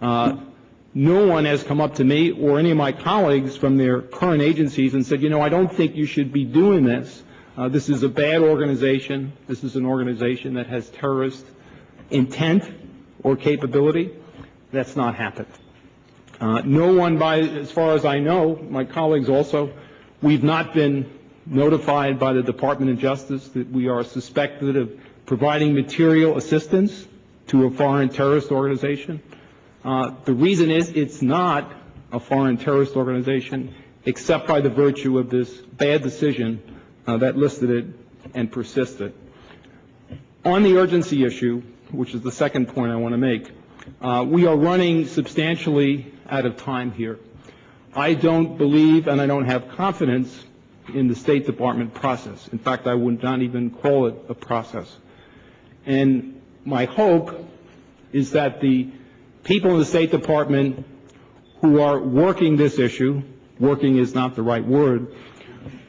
No one has come up to me or any of my colleagues from their current agencies and said, you know, I don't think you should be doing this. This is a bad organization. This is an organization that has terrorist intent or capability. That's not happened. No one, as far as I know, my colleagues also, we've not been notified by the Department of Justice that we are suspected of providing material assistance to a foreign terrorist organization. The reason is it's not a foreign terrorist organization except by the virtue of this bad decision that listed it and persisted. On the urgency issue, which is the second point I want to make, we are running substantially out of time here. I don't believe and I don't have confidence in the State Department process. In fact, I would not even call it a process. And my hope is that the people in the State Department who are working this issue, working is not the right word,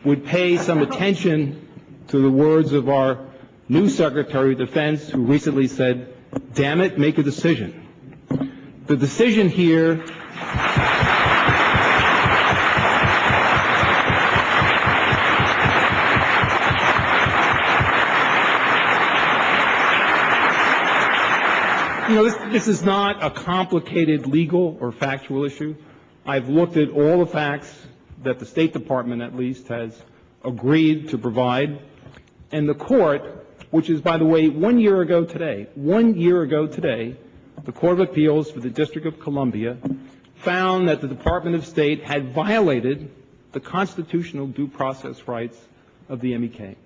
would pay some attention to the words of our new Secretary of Defense, who recently said, damn it, make a decision. The decision here this is not a complicated legal or factual issue. I've looked at all the facts that the State Department, at least, has agreed to provide. And the court, which is, by the way, 1 year ago today, the Court of Appeals for the District of Columbia found that the Department of State had violated the constitutional due process rights of the MEK.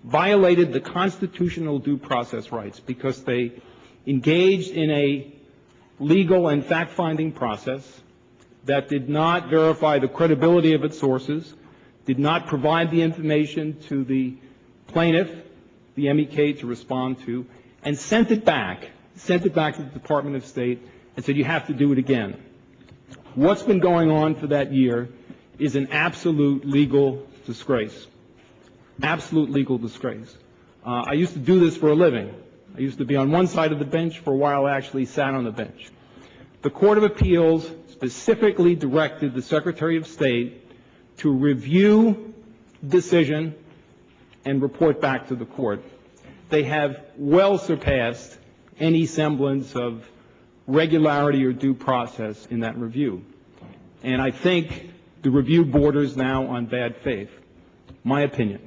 Violated the constitutional due process rights because they engaged in a legal and fact-finding process that did not verify the credibility of its sources, did not provide the information to the plaintiff, the MEK, to respond to, and sent it back to the Department of State and said, you have to do it again. What's been going on for that year is an absolute legal disgrace. Absolute legal disgrace. I used to do this for a living. I used to be on one side of the bench. For a while, I actually sat on the bench. The Court of Appeals specifically directed the Secretary of State to review the decision and report back to the court. They have well surpassed any semblance of regularity or due process in that review. And I think the review borders now on bad faith, my opinion.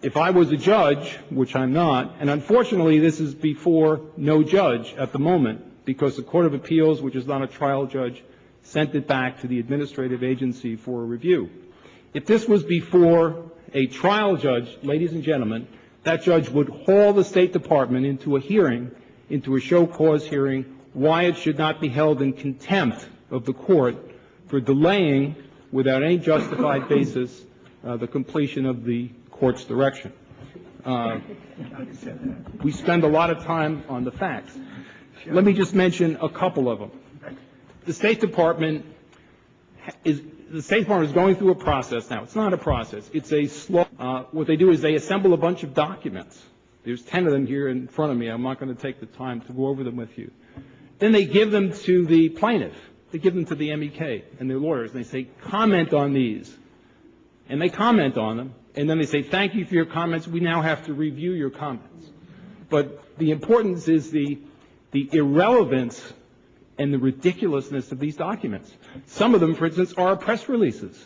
If I was a judge, which I'm not, and unfortunately this is before no judge at the moment, because the Court of Appeals, which is not a trial judge, sent it back to the administrative agency for a review. If this was before a trial judge, ladies and gentlemen, that judge would haul the State Department into a hearing, into a show cause hearing, why it should not be held in contempt of the court for delaying, without any justified basis, the completion of the court's direction. We spend a lot of time on the facts. Let me just mention a couple of them. The State Department is going through a process now. It's not a process. It's a slow. What they do is they assemble a bunch of documents. There's 10 of them here in front of me. I'm not going to take the time to go over them with you. Then they give them to the plaintiff. They give them to the MEK and their lawyers, and they say, comment on these. And they comment on them, and then they say, thank you for your comments. We now have to review your comments. But the importance is the irrelevance and the ridiculousness of these documents. Some of them, for instance, are press releases.